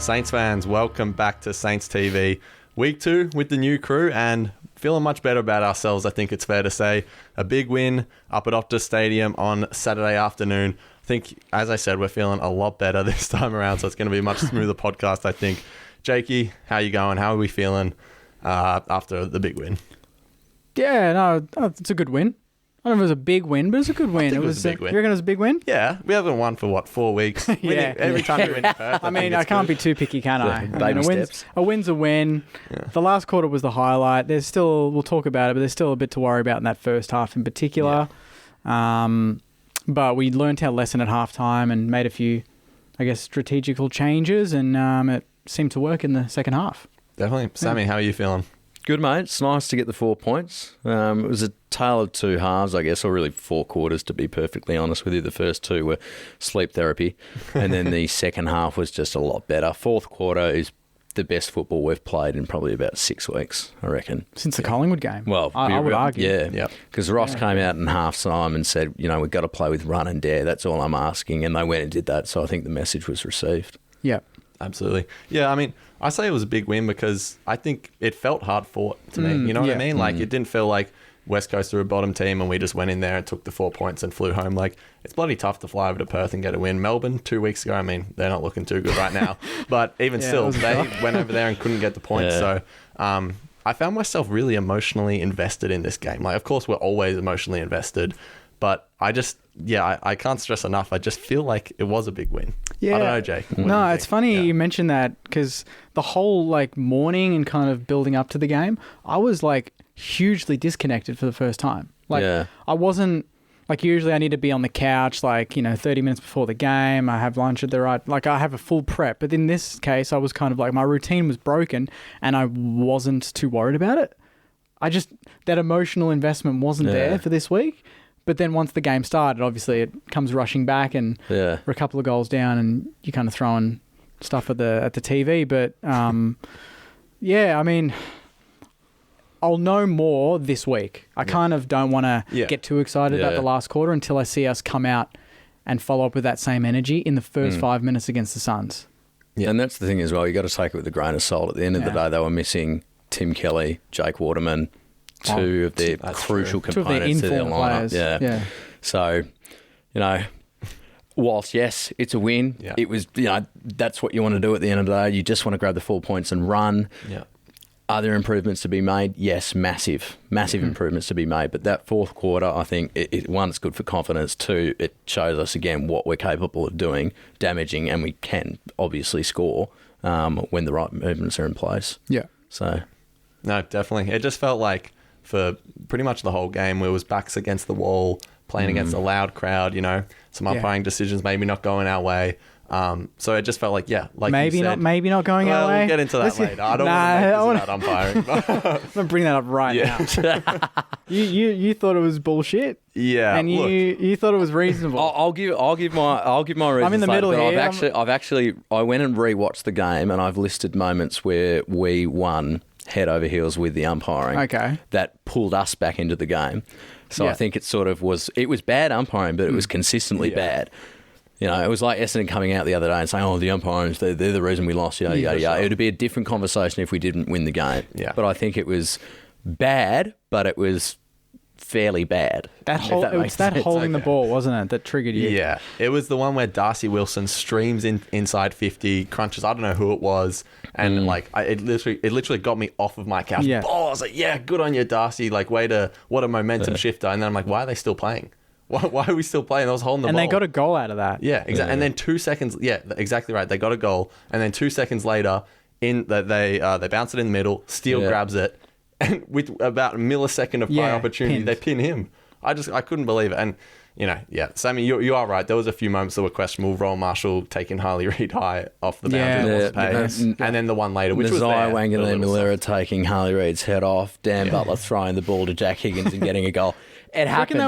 Saints fans, welcome back to Saints TV. Week 2 with the new crew and feeling much better about ourselves, I think it's fair to say. A big win up at Optus Stadium on Saturday afternoon. I think, as I said, we're feeling a lot better this time around, so it's going to be a much smoother podcast, I think. Jakey, how you going? How are we feeling after the big win? Yeah, no, it's a good win. I don't know if it was a big win, but it's a good win. It was a big win. You reckon it was a big win? Yeah, we haven't won for, 4 weeks? Yeah. Every time we win in Perth. I mean, I can't be too picky, can I? Baby steps. A win's a win. Yeah. The last quarter was the highlight. There's still, we'll talk about it, but there's still a bit to worry about in that first half in particular. Yeah. But we learned our lesson at halftime and made a few, I guess, strategical changes, and it seemed to work in the second half. Definitely. Sammy, how are you feeling? Good, mate. It's nice to get the 4 points. It was a tale of two halves, I guess, or really 4 quarters, to be perfectly honest with you. The first 2 were sleep therapy, and then the second half was just a lot better. Fourth quarter is the best football we've played in probably about 6 weeks, I reckon. Since the Collingwood game. Well, I would argue. Yeah, because Ross came out in half-time and said, we've got to play with run and dare. That's all I'm asking, and they went and did that, so I think the message was received. Yeah. Absolutely. Yeah, I mean, I say it was a big win because I think it felt hard fought to me. You know what I mean? Like, it didn't feel like West Coast were a bottom team and we just went in there and took the 4 points and flew home. Like, it's bloody tough to fly over to Perth and get a win. Melbourne, 2 weeks ago, I mean, they're not looking too good right now. But even still, they went over there and couldn't get the points. Yeah. So I found myself really emotionally invested in this game. Like, of course, we're always emotionally invested. But I just, I can't stress enough. I just feel like it was a big win. Yeah. I don't know, Jake. No, it's funny you mentioned that because the whole morning and kind of building up to the game, I was hugely disconnected for the first time. I wasn't usually I need to be on the couch 30 minutes before the game. I have lunch at the right, I have a full prep. But in this case, I was kind of my routine was broken and I wasn't too worried about it. That emotional investment wasn't there for this week. But then once the game started, obviously it comes rushing back and we're a couple of goals down and you're kind of throwing stuff at the TV. But I mean, I'll know more this week. I kind of don't want to get too excited about the last quarter until I see us come out and follow up with that same energy in the first 5 minutes against the Suns. Yeah, and that's the thing as well. You got to take it with a grain of salt. At the end of the day, they were missing Tim Kelly, Jake Waterman, two of their crucial components to their lineup. Yeah. So, whilst yes, it's a win. Yeah. It was, that's what you want to do at the end of the day. You just want to grab the 4 points and run. Yeah. Are there improvements to be made? Yes, massive improvements to be made. But that fourth quarter, I think, one, it's good for confidence. Two, it shows us again what we're capable of doing, damaging, and we can obviously score when the right movements are in place. Yeah. So, no, definitely. It just felt like for pretty much the whole game, we was backs against the wall, playing against a loud crowd, some umpiring decisions maybe not going our way. So it just felt like maybe you said, maybe not going our way. We'll get into that later. I don't want to make this about umpiring. I'm gonna bring that up right now. You thought it was bullshit. Yeah, and you thought it was reasonable. I'll give my reasons. I'm in the middle here. I went and rewatched the game, and I've listed moments where we won head over heels with the umpiring. Okay, that pulled us back into the game. So I think it sort of was. It was bad umpiring, but it was consistently bad. It was like Essendon coming out the other day and saying, the umpires, they're the reason we lost, yada. It would be a different conversation if we didn't win the game. Yeah. But I think it was bad, but it was fairly bad. It was that holding the ball, wasn't it, that triggered you? Yeah. It was the one where Darcy Wilson streams inside 50, crunches, I don't know who it was, and it literally got me off of my couch. Yeah. Oh, I was like, good on you, Darcy. What a momentum shifter. And then I'm like, why are they still playing? Why are we still playing? I was holding the ball. And they got a goal out of that. Yeah, exactly. Yeah. And then 2 seconds... Yeah, exactly right. They got a goal. And then 2 seconds later, they bounce it in the middle, Steele grabs it, and with about a millisecond of prior opportunity, they pin him. I couldn't believe it. And, Sammy, you are right. There was a few moments that were questionable. Royal Marshall taking Harley Reid high off the boundary. And then the one later, which was there. Wangala taking Harley Reid's head off. Dan Butler throwing the ball to Jack Higgins and getting a goal. It happened. It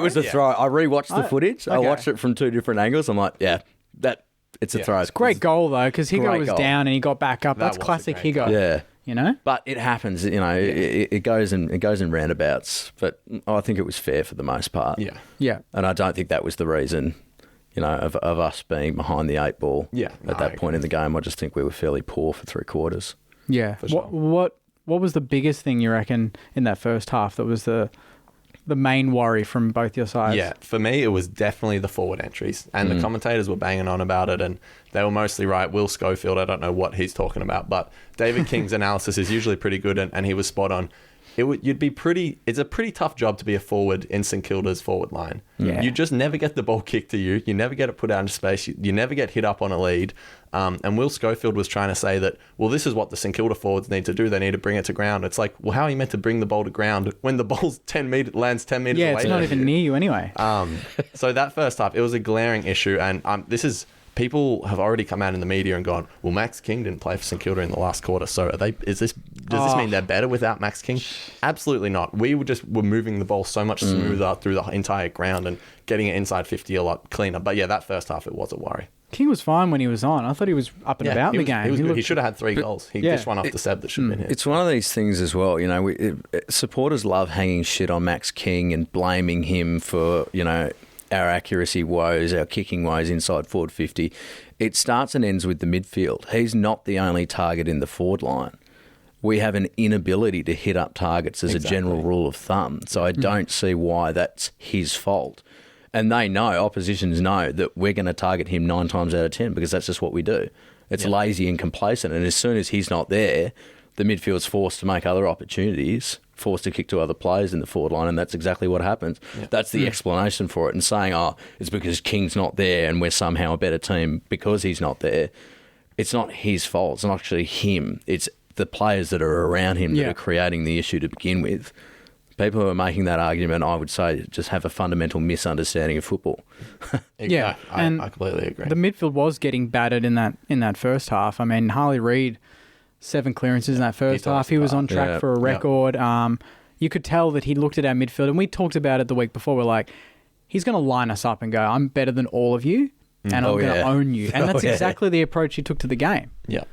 was a throw. I rewatched the footage. I watched it from 2 different angles. I'm like, it's a throw. It's a great goal, though, because Higo was down and he got back up. That's classic Higo. Yeah. But it happens. It goes in roundabouts. But I think it was fair for the most part. Yeah. And I don't think that was the reason. of us being behind the 8 ball at that point in the game. I just think we were fairly poor for 3 quarters. Yeah. For sure. What was the biggest thing you reckon in that first half that was the main worry from both your sides? Yeah, for me, it was definitely the forward entries. And the commentators were banging on about it, and they were mostly right. Will Schofield, I don't know what he's talking about, but David King's analysis is usually pretty good, and he was spot on. It's a pretty tough job to be a forward in St Kilda's forward line. Yeah. You just never get the ball kicked to you. You never get it put out into space. You never get hit up on a lead. And Will Schofield was trying to say that, well, this is what the St Kilda forwards need to do. They need to bring it to ground. It's like, well, how are you meant to bring the ball to ground when the ball's lands 10 metres away? Yeah, it's not even near you anyway. So that first half, it was a glaring issue. And people have already come out in the media and gone, well, Max King didn't play for St Kilda in the last quarter. So does this mean they're better without Max King? Absolutely not. We were moving the ball so much smoother through the entire ground and getting it inside 50 a lot cleaner. But yeah, that first half, it was a worry. King was fine when he was on. I thought he was up and about in the game. He was good. He should have had 3 goals. He just won off the Seb that should have been hit. It's one of these things as well. Supporters love hanging shit on Max King and blaming him for, our accuracy woes, our kicking woes inside forward 50. It starts and ends with the midfield. He's not the only target in the forward line. We have an inability to hit up targets as a general rule of thumb. So I don't see why that's his fault. And oppositions know that we're going to target him 9 times out of 10 because that's just what we do. It's lazy and complacent. And as soon as he's not there, the midfield's forced to make other opportunities, forced to kick to other players in the forward line, and that's exactly what happens. Yeah. That's the explanation for it. And saying, it's because King's not there and we're somehow a better team because he's not there, it's not his fault. It's not actually him. It's the players that are around him that are creating the issue to begin with. People who are making that argument, I would say, just have a fundamental misunderstanding of football. Yeah, I completely agree. The midfield was getting battered in that first half. I mean, Harley Reid, 7 clearances in that first half. He was on track for a record. You could tell that he looked at our midfield, and we talked about it the week before. We're like, he's going to line us up and go, I'm better than all of you, and I'm going to own you. And that's exactly the approach he took to the game. Yeah.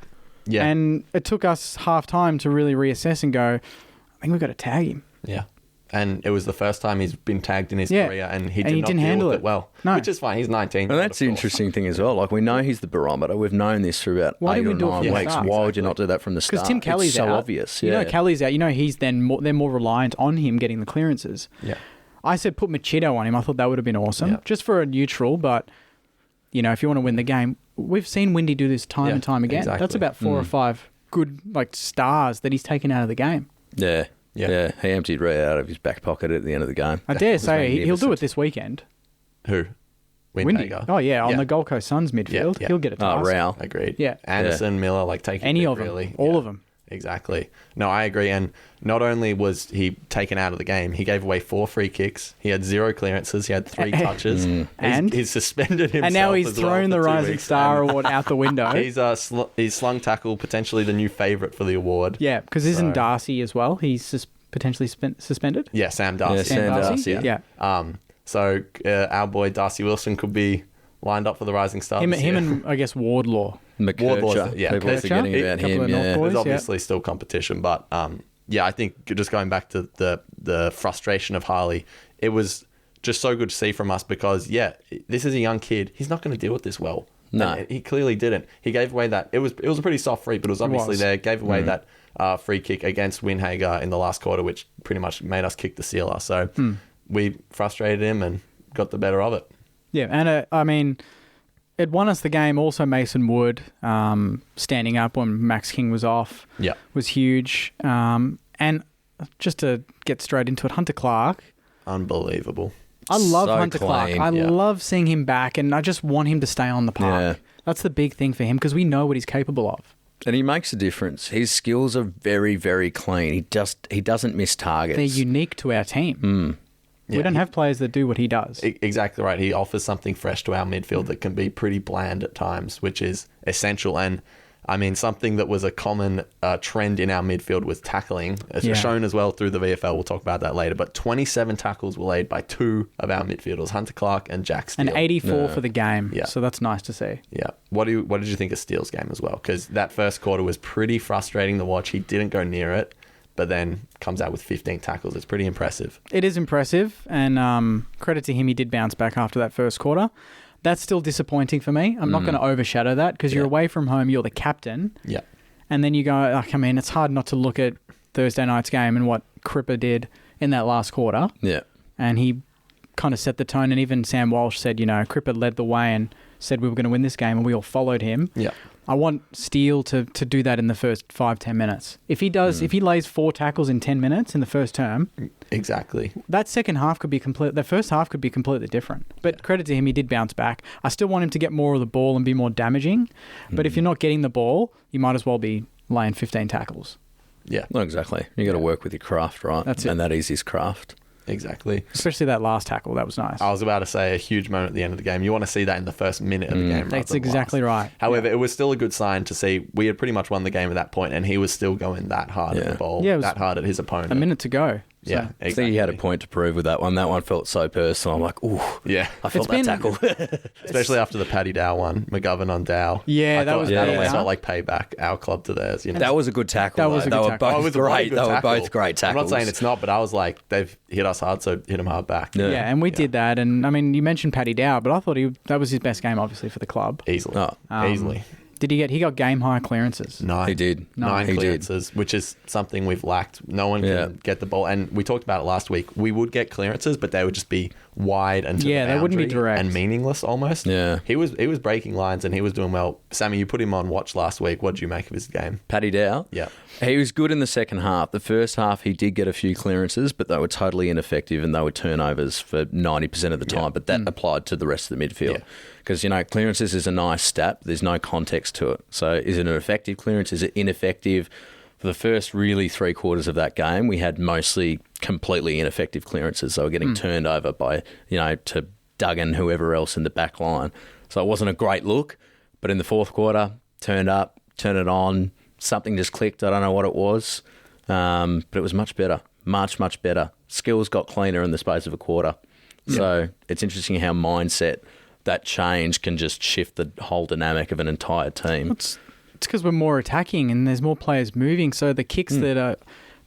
Yeah. And it took us half time to really reassess and go, I think we've got to tag him. Yeah. And it was the first time he's been tagged in his career, and he didn't handle it well. No. Which is fine. He's 19. And that's the interesting thing as well. Like, we know he's the barometer. We've known this for about 8 or 9 weeks. Why would you not do that from the start? Because Tim Kelly's out. It's so obvious. You know, Kelly's out. You know, they're more reliant on him getting the clearances. Yeah. I said put Machito on him. I thought that would have been awesome. Just for a neutral, but, if you want to win the game, we've seen Windy do this time and time again. Exactly. That's about 4 or 5 good stars that he's taken out of the game. Yeah. Yeah, he emptied Reid out of his back pocket at the end of the game. I dare say he'll do it this weekend. Who? Windy. Oh, yeah, on the Gold Coast Suns midfield. He'll get a task. Rao. Agreed. Yeah. Anderson, Miller, taking any it of really. them. All of them. Exactly. No, I agree. And not only was he taken out of the game, he gave away 4 free kicks. He had 0 clearances. He had 3 touches. And he's suspended himself. And now he's thrown the Rising Star Award out the window. He's slung tackle, potentially the new favourite for the award. Yeah, because isn't Darcy as well? He's potentially suspended? Yeah, Sam Darcy. Yeah, Sam Darcy. Yeah. So our boy Darcy Wilson could be lined up for the Rising Star. Him and I guess Wardlaw. McKercher. People are forgetting about him. There's obviously still competition, but I think just going back to the frustration of Harley, it was just so good to see from us because this is a young kid. He's not going to deal with this well. No, and he clearly didn't. He gave away that. It was a pretty soft free, but it was obviously there. Gave away that free kick against Winhager in the last quarter, which pretty much made us kick the sealer. So we frustrated him and got the better of it. Yeah, and I mean, it won us the game. Also, Mason Wood standing up when Max King was off was huge. And just to get straight into it, Hunter Clark. Unbelievable. I love Hunter Clark. I love seeing him back, and I just want him to stay on the park. Yeah. That's the big thing for him because we know what he's capable of. And he makes a difference. His skills are very, very clean. He doesn't miss targets. They're unique to our team. We don't have players that do what he does. Exactly right. He offers something fresh to our midfield that can be pretty bland at times, which is essential. And I mean, something that was a common trend in our midfield was tackling. It's shown as well through the VFL. We'll talk about that later. But 27 tackles were laid by 2 of our midfielders, Hunter Clark and Jack Steele. And 84 for the game. Yeah. So that's nice to see. Yeah. What did you think of Steele's game as well? Because that first quarter was pretty frustrating to watch. He didn't go near it, but then comes out with 15 tackles. It's pretty impressive. It is impressive. And credit to him, he did bounce back after that first quarter. That's still disappointing for me. I'm not going to overshadow that because you're away from home. You're the captain. Yeah. And then you go, I mean, it's hard not to look at Thursday night's game and what Cripper did in that last quarter. Yeah. And he kind of set the tone. And even Sam Walsh said, Cripper led the way and said we were going to win this game and we all followed him. Yeah. I want Steele to do that in the first 5-10 minutes. If he does, if he lays 4 tackles in 10 minutes in the first term, exactly, that second half could be complete. The first half could be completely different. But credit to him, he did bounce back. I still want him to get more of the ball and be more damaging. But if you're not getting the ball, you might as well be laying 15 tackles. Yeah, not exactly. You got to work with your craft, right? That's it. And that is his craft. Exactly. Especially that last tackle. That was nice. I was about to say a huge moment at the end of the game. You want to see that in the first minute of the game. That's exactly right. However, it was still a good sign to see we had pretty much won the game at that point and he was still going that hard at the ball, that hard at his opponent. A minute to go. So. Yeah, exactly. I think he had a point to prove with that one. That one felt so personal. I'm like, ooh, yeah, I felt that tackle. Especially after the Paddy Dow one, McGovern on Dow. Yeah, that almost felt like payback, our club to theirs. That was a good tackle. That was a good tackle. They were both great. They were both great tackles. I'm not saying it's not, but I was like, they've hit us hard, so hit them hard back. Yeah, and we did that. And I mean, you mentioned Paddy Dow, but I thought that was his best game, obviously, for the club. Easily. Easily. Did he got game high clearances? 9. He did. 9 clearances, which is something we've lacked. No one can get the ball. And we talked about it last week. We would get clearances, but they would just be wide and to the boundary they wouldn't be direct and meaningless almost. Yeah. He was breaking lines and he was doing well. Sammy, you put him on watch last week. What did you make of his game? Paddy Dow? Yeah. He was good in the second half. The first half, he did get a few clearances, but they were totally ineffective and they were turnovers for 90% of the time. But that applied to the rest of the midfield. Because, clearances is a nice stat. There's no context to it. So is it an effective clearance? Is it ineffective? For the first really 3 quarters of that game, we had mostly completely ineffective clearances. They were getting turned over by, to Duggan, whoever else in the back line. So it wasn't a great look. But in the fourth quarter, turned up, turned it on. Something just clicked. I don't know what it was. But it was much better. Much, much better. Skills got cleaner in the space of a quarter. Yeah. So it's interesting how mindset, that change can just shift the whole dynamic of an entire team. It's because we're more attacking and there's more players moving. So the kicks that are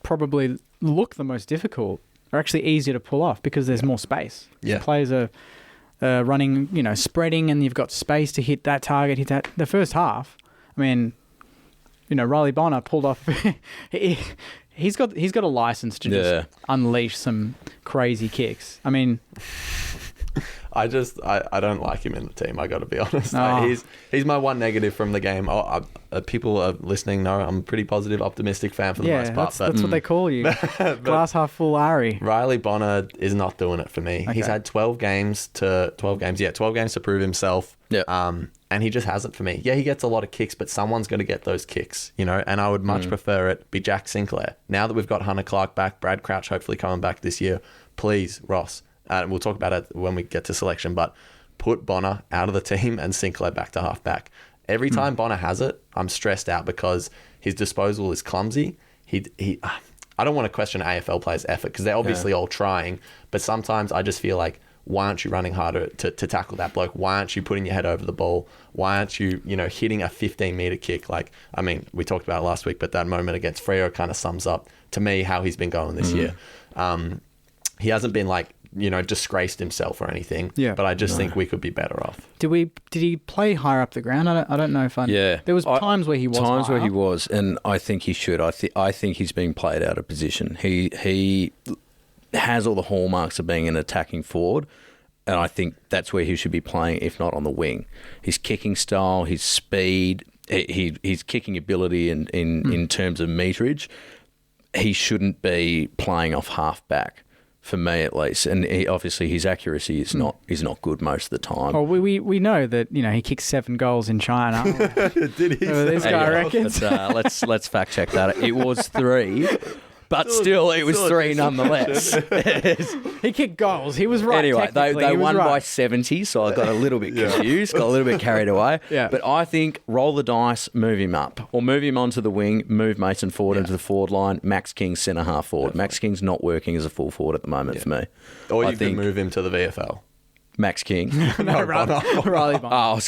probably look the most difficult are actually easier to pull off because there's more space. Yeah. So players are running, spreading and you've got space to hit that target, hit that. The first half, I mean, Riley Bonner pulled off. He's got a license to just unleash some crazy kicks. I mean, I don't like him in the team. I got to be honest. He's my one negative from the game. People are listening know I'm a pretty positive, optimistic fan for the most part. That's what they call you. Glass half full Ari. Riley Bonner is not doing it for me. Okay. He's had 12 games to prove himself. Yeah. And he just hasn't for me. Yeah, he gets a lot of kicks, but someone's going to get those kicks, and I would much prefer it be Jack Sinclair. Now that we've got Hunter Clark back, Brad Crouch hopefully coming back this year, please, Ross, we'll talk about it when we get to selection, but put Bonner out of the team and Sinclair back to halfback. Every time Bonner has it, I'm stressed out because his disposal is clumsy. I don't want to question AFL players' effort because they're obviously all trying, but sometimes I just feel like, why aren't you running harder to tackle that bloke? Why aren't you putting your head over the ball? Why aren't you, hitting a 15-meter kick? We talked about it last week, but that moment against Freo kind of sums up, to me, how he's been going this year. He hasn't been disgraced himself or anything. Yeah, but I just think we could be better off. Did he play higher up the ground? I don't know if I. Yeah, there was times where he was. Times where he was, and I think he should. I think he's being played out of position. He has all the hallmarks of being an attacking forward, and I think that's where he should be playing, if not on the wing. His kicking style, his speed, his kicking ability, in terms of meterage, he shouldn't be playing off half back. For me, at least, and obviously his accuracy is not good most of the time. Well, we know that he kicked 7 goals in China. Did he? This guy reckons. Let's fact check that. It was 3. But still, it was 3 nonetheless. He kicked goals. He was right. Anyway, they won by 70, so I got a little bit confused, got a little bit carried away. Yeah. But I think roll the dice, move him up. Or move him onto the wing, move Mason forward into the forward line, Max King centre half forward. Definitely. Max King's not working as a full forward at the moment for me. Or you could move him to the VFL. Max King. Riley Bonner.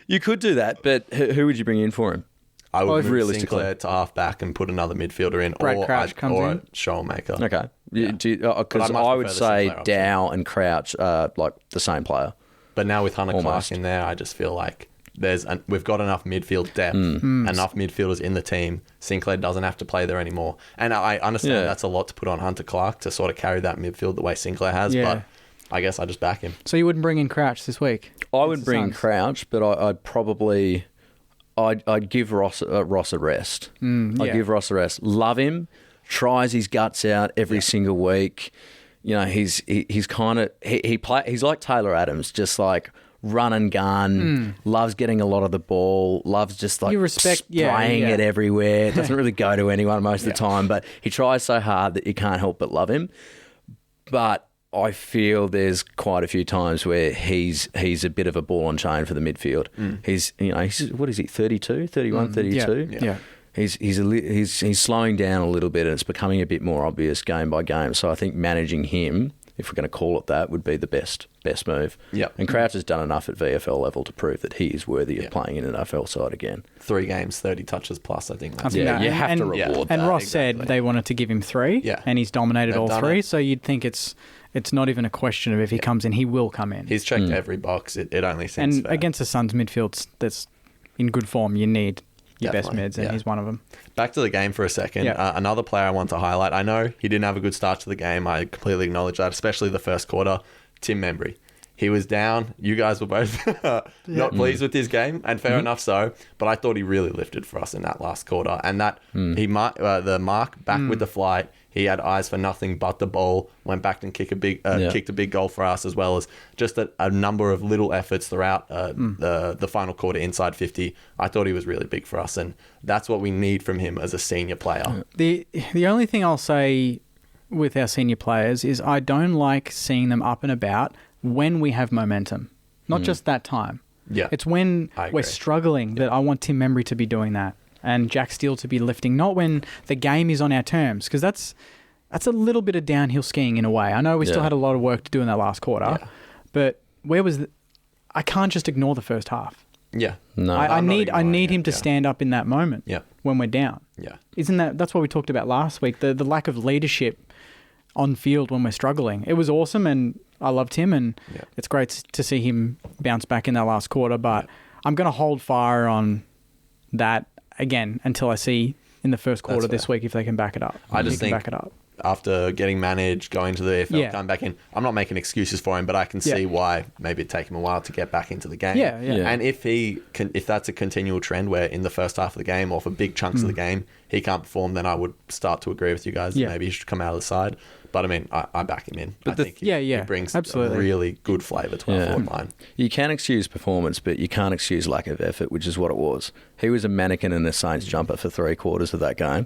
You could do that, but who would you bring in for him? I would move Sinclair to half back and put another midfielder in, Brad Crouch comes in. a Shoalmaker. Okay, because I would say Dow and Crouch are like the same player. But now with Hunter Clark in there, I just feel like we've got enough midfield depth, enough midfielders in the team. Sinclair doesn't have to play there anymore. And I understand that's a lot to put on Hunter Clark to sort of carry that midfield the way Sinclair has, but I guess I just back him. So you wouldn't bring in Crouch this week? I would bring Crouch, but I'd probably... I'd give Ross a rest. I'd give Ross a rest. Love him. Tries his guts out every single week. You know, he's kind of he's like Taylor Adams, just like run and gun. Loves getting a lot of the ball. Loves just like spraying it everywhere. Doesn't really go to anyone most of the time, but he tries so hard that you can't help but love him. But I feel there's quite a few times where he's a bit of a ball on chain for the midfield. He's what is he, 32, 31, 32? Yeah. He's slowing down a little bit, and it's becoming a bit more obvious game by game. So I think managing him, if we're going to call it that, would be the best move. Yep. And Crouch has done enough at VFL level to prove that he is worthy of playing in an AFL side again. 3 games, 30 touches plus. I think that's you have to reward that. And Ross said they wanted to give him 3, and he's dominated all 3. So you'd think it's not even a question of if he comes in, he will come in. He's checked every box. It only seems fair. Against the Suns midfield that's in good form, you need your best mids, and he's one of them. Back to the game for a second. Another player I want to highlight. I know he didn't have a good start to the game. I completely acknowledge that, especially the first quarter. Tim Membry. He was down. You guys were both not pleased with his game, and fair enough so. But I thought he really lifted for us in that last quarter. And that the mark back with the flight, he had eyes for nothing but the ball. Went back and kicked a big goal for us, as well as just a number of little efforts throughout the final quarter inside 50. I thought he was really big for us, and that's what we need from him as a senior player. The only thing I'll say with our senior players is I don't like seeing them up and about when we have momentum, not just that time. Yeah, it's when we're struggling that I want Tim Membry to be doing that and Jack Steele to be lifting, not when the game is on our terms, because that's a little bit of downhill skiing in a way. I know we still had a lot of work to do in that last quarter, but I can't just ignore the first half. Yeah, no, I need him to stand up in that moment. When we're down. Yeah, that's what we talked about last week? The lack of leadership on field when we're struggling. It was awesome, and I loved him, and it's great to see him bounce back in that last quarter. But I'm going to hold fire on that again until I see in the first quarter this week if they can back it up. I just think after getting managed, going to the AFL, coming back in, I'm not making excuses for him, but I can see why maybe it'd take him a while to get back into the game. And if that's a continual trend where in the first half of the game or for big chunks of the game he can't perform, then I would start to agree with you guys that maybe he should come out of the side. But I mean, I back him in. But I think he brings a really good flavour to our forward line. You can excuse performance, but you can't excuse lack of effort, which is what it was. He was a mannequin in a Saints jumper for 3/4 of that game.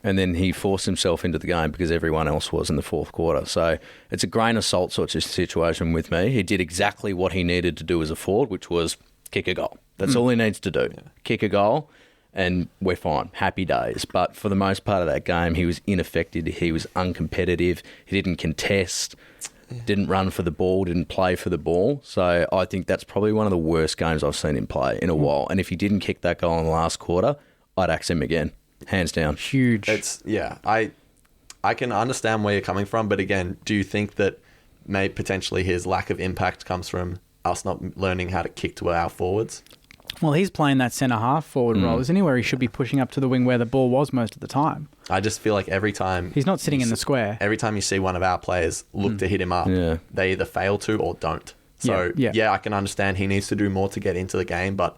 And then he forced himself into the game because everyone else was in the fourth quarter. So it's a grain of salt sort of situation with me. He did exactly what he needed to do as a forward, which was kick a goal. That's all he needs to do. Kick a goal, and we're fine. Happy days. But for the most part of that game, he was ineffective. He was uncompetitive. He didn't contest, didn't run for the ball, didn't play for the ball. So I think that's probably one of the worst games I've seen him play in a while. And if he didn't kick that goal in the last quarter, I'd axe him again. Hands down. Huge. I can understand where you're coming from, but again, do you think that potentially his lack of impact comes from us not learning how to kick to our forwards? Well, he's playing that centre-half forward role, isn't he, where he should be pushing up to the wing where the ball was most of the time. I just feel like every time... He's not sitting in the square. Every time you see one of our players look to hit him up, they either fail to or don't. So, I can understand he needs to do more to get into the game, but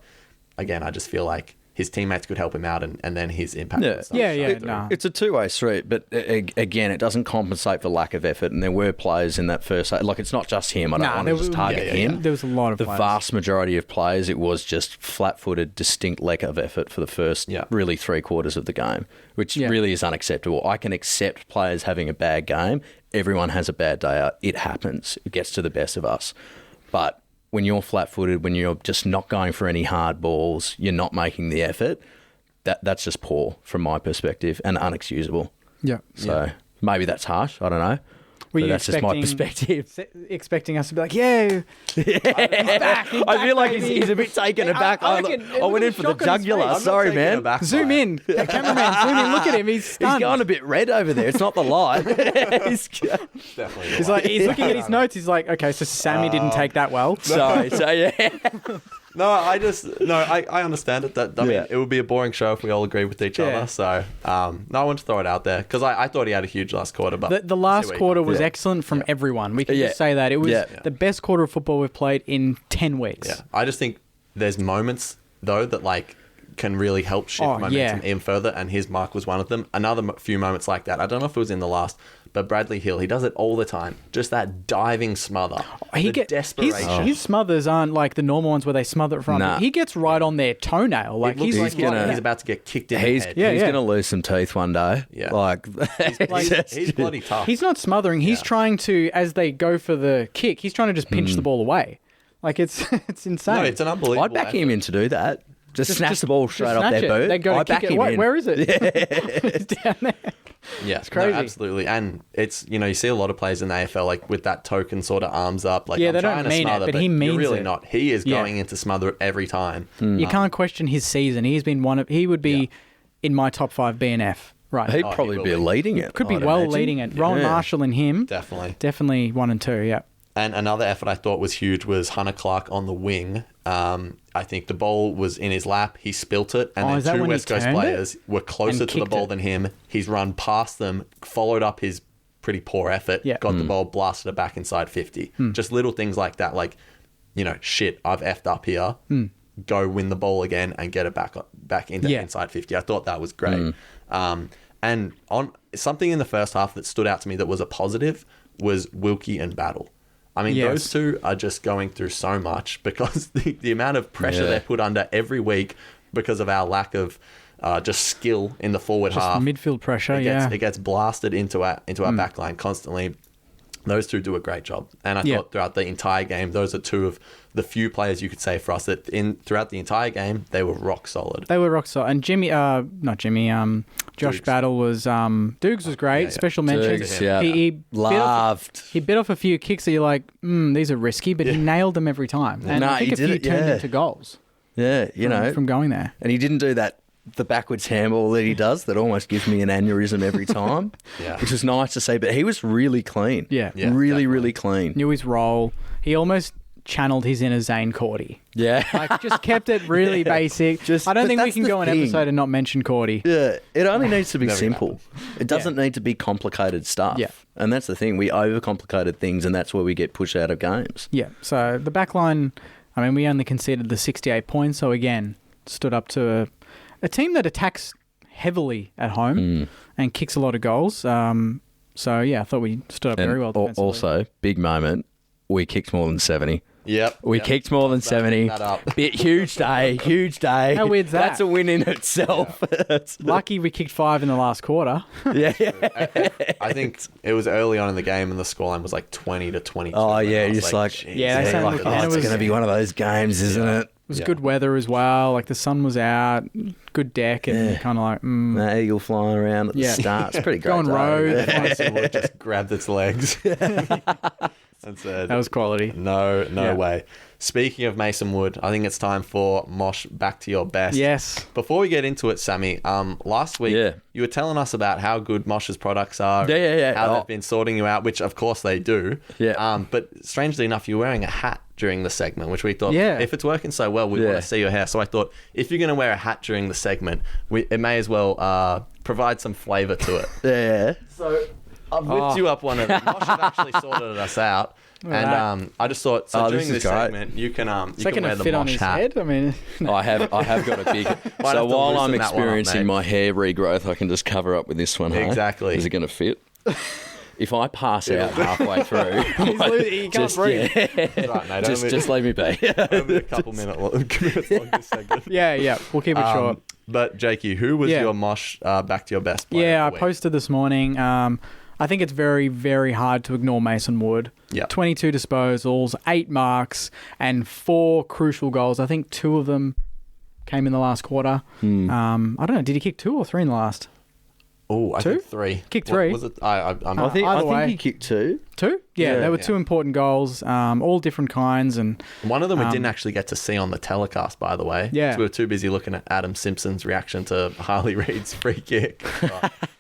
again, I just feel like his teammates could help him out, and then his impact. It's a two-way street, but again, it doesn't compensate for lack of effort. And there were players in that first, like it's not just him. I don't want to just target him. There was a lot of the vast majority of players. It was just flat-footed, distinct lack of effort for the first really 3/4 of the game, which really is unacceptable. I can accept players having a bad game. Everyone has a bad day out. It happens. It gets to the best of us, but when you're flat-footed, when you're just not going for any hard balls, you're not making the effort, that's just poor from my perspective and unexcusable. So maybe that's harsh. I don't know. But that's just my perspective. Expecting us to be like, yeah, he's back. I feel like he's a bit taken aback. I went in for the jugular. Sorry, man. Zoom in. Hey, cameraman, zoom in. Look at him. He's stunned. He's going a bit red over there. It's not the light. Definitely. He's looking at his notes. He's like, okay, so Sammy didn't take that well. Sorry. So, yeah. No, I understand it. I mean, it would be a boring show if we all agreed with each other. So, I want to throw it out there because I thought he had a huge last quarter. But the last quarter was excellent from everyone. We can just say that. It was the best quarter of football we've played in 10 weeks. Yeah, I just think there's moments, though, that like can really help shift momentum even further, and his mark was one of them. Another few moments like that. I don't know if it was in the last, but Bradley Hill, he does it all the time. Just that diving smother. Desperation. His smothers aren't like the normal ones where they smother it from. Nah. He gets right on their toenail. Like he's about to get kicked in the head. He's going to lose some teeth one day. Yeah. Like he's bloody tough. He's not smothering. He's trying to, as they go for the kick, he's trying to just pinch the ball away. Like it's insane. No, it's an unbelievable I'd back him in to do that. Just snatch the ball straight off their boot. They go to kick it. Where is it? It's down there. Yeah, it's crazy. No, absolutely. And it's, you see a lot of players in the AFL like with that token sort of arms up. Like, they I'm trying don't mean to smother, it, but he means you're really it. not. He is going in to smother it every time. You can't question his season. He's been he would be in my top 5 BNF. Right. He'd probably be leading it. Could be leading it. Rowan Marshall and him. Definitely 1 and 2, yeah. And another effort I thought was huge was Hunter Clark on the wing. I think the ball was in his lap. He spilt it. And then 2 West Coast players were closer to the ball than him. He's run past them, followed up his pretty poor effort, got the ball, blasted it back inside 50. Just little things like that. Like, shit, I've effed up here. Go win the ball again and get it back into inside 50. I thought that was great. And on something in the first half that stood out to me that was a positive was Wilkie and Battle. I mean, those two are just going through so much because the amount of pressure they're put under every week because of our lack of just skill in the forward half. Midfield pressure, it gets blasted into our back line constantly. Those two do a great job. And I thought throughout the entire game, those are 2 of the few players you could say for us that throughout the entire game, they were rock solid. And Jimmy, Josh Dukes. Battle was, Dukes was great. Special mention. Dukes, He bit off a few kicks that you're like, these are risky, but he nailed them every time. And I think a few turned into goals. Yeah, from going there. And he didn't do the backwards handball that he does that almost gives me an aneurysm every time, which was nice to see. But he was really clean. Really clean. Knew his role. He almost channeled his inner Zane Cordy. Yeah. Like, just kept it really basic. I don't think we can go an episode and not mention Cordy. Yeah. It only needs to be simple. It doesn't need to be complicated stuff. Yeah. And that's the thing. We overcomplicated things, and that's where we get pushed out of games. Yeah. So the back line, I mean, we only conceded the 68 points. So, again, stood up to a team that attacks heavily at home and kicks a lot of goals. So, yeah, I thought we stood up very well defensively. Also, big moment, we kicked more than 70. Yep. We kicked more than 70. Huge day. How weird's that? That's a win in itself. Yeah. Lucky we kicked 5 in the last quarter. I think it was early on in the game and the scoreline was like 20-22. Oh, yeah. Just it's going to be one of those games, isn't it? It was good weather as well. Like, the sun was out, good deck, and kind of like... The eagle flying around at the start. It's pretty great. Going road. It just grabbed its legs. And said, that was quality. No way. Speaking of Mason Wood, I think it's time for Mosh Back to Your Best. Yes. Before we get into it, Sammy, last week you were telling us about how good Mosh's products are. How they've been sorting you out, which of course they do. Yeah. But strangely enough, you're wearing a hat during the segment, which we thought, if it's working so well, we want to see your hair. So I thought, if you're going to wear a hat during the segment, it may as well provide some flavour to it. Yeah. So I've whipped you up one of them. Mosh have actually sorted us out. And I just thought, during this segment, you can wear the Mosh hat. Head? I mean, I have got a big... So while I'm experiencing my hair regrowth, I can just cover up with this one. Exactly. Is it going to fit? If I pass out halfway through... he can't breathe. Right, mate, just leave me be. Only a couple minutes long this segment. Yeah. We'll keep it short. But, Jakey, who was your Mosh Back to Your Best player? Yeah, I posted this morning. I think it's very, very hard to ignore Mason Wood. 22 disposals, 8 marks, and 4 crucial goals. I think 2 of them came in the last quarter. I don't know, did he kick 2 or 3 in the last? I think 3. Kicked 3. Was it? I think he kicked 2. 2? Yeah, they were 2 important goals, all different kinds. And one of them we didn't actually get to see on the telecast, by the way. Yeah. So we were too busy looking at Adam Simpson's reaction to Harley Reid's free kick.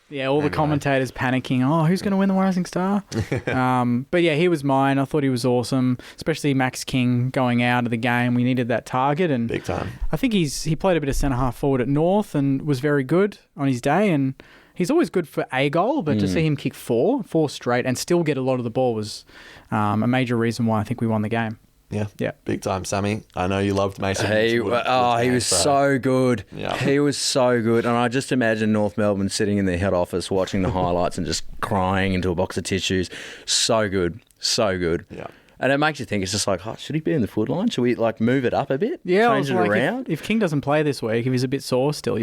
Yeah, all the commentators panicking. Oh, who's going to win the Rising Star? But yeah, he was mine. I thought he was awesome, especially Max King going out of the game. We needed that target, and big time. I think he played a bit of centre half forward at North and was very good on his day. And he's always good for a goal, but to see him kick 4 straight and still get a lot of the ball was a major reason why I think we won the game. Yeah. Big time, Sammy. I know you loved Mason. He was so good. Yeah. He was so good. And I just imagine North Melbourne sitting in their head office watching the highlights and just crying into a box of tissues. So good. So good. Yeah. And it makes you think, it's just like, should he be in the forward line? Should we move it up a bit? Yeah, change it around? If King doesn't play this week, if he's a bit sore still,